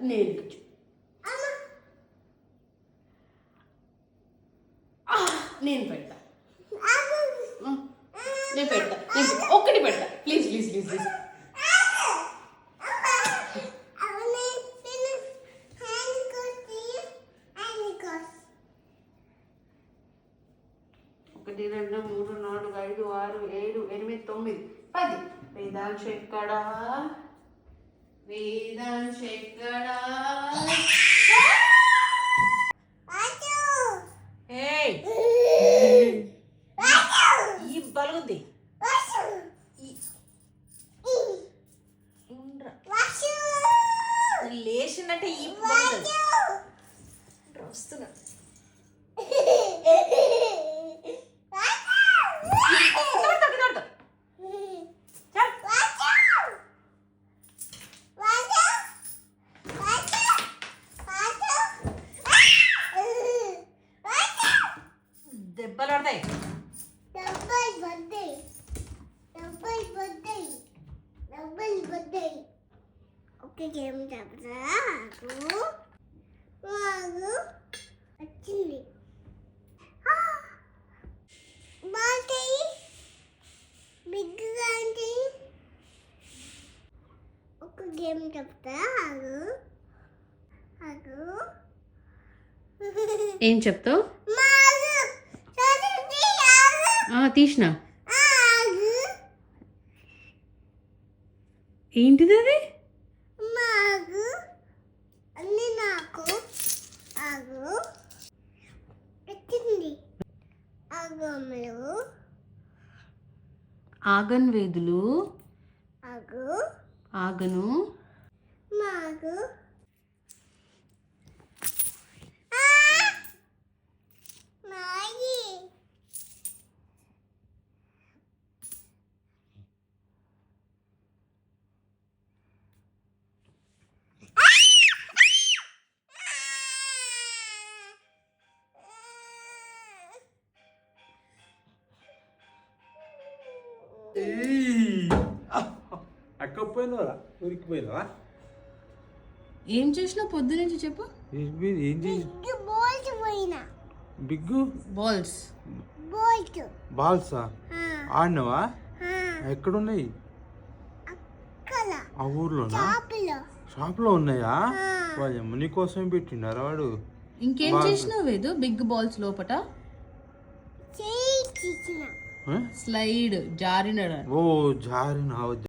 నేను నేను పెడతా నేను పెడతా ఒక్కటి పెడతా ప్లీజ్ ప్లీజ్ ప్లీజ్ ప్లీజ్ ఒకటి రెండు మూడు నాలుగు ఐదు ఆరు ఏడు ఎనిమిది తొమ్మిది 10 వేదాంశ ఎక్కడా వేదాంశ ఎక్కడా ఈ బలుగుంది లేచిందంటే ఈ వస్తున్నా దెబ్బలు పడతాయి ఓకే గేమ్ చెప్తా వచ్చింది బిగ్ ఆంటీ ఒక గేమ్ చెప్తా ఏం చెప్తావు తీసిన ఏంటిది అది అన్ని నాకు వచ్చింది ఆగన్ వేదులు ఆగను మాకు అక్కపోయినవరా ఉరికిపోయినవా ఏం చేసినా పొద్దు నుంచి చెప్పు ఏం చేసి బిగ్ బాల్సా ఆడినవా ఎక్కడున్నాయి ఆ ఊర్లోనా షాప్లో ఉన్నాయా వాళ్ళమ్మ నీ కోసం పెట్టిండారా వాడు ఇంకేం చేసినావు వేదు బిగ్ బాల్స్ లోపట స్లైడ్ జారిన ఓ జారిన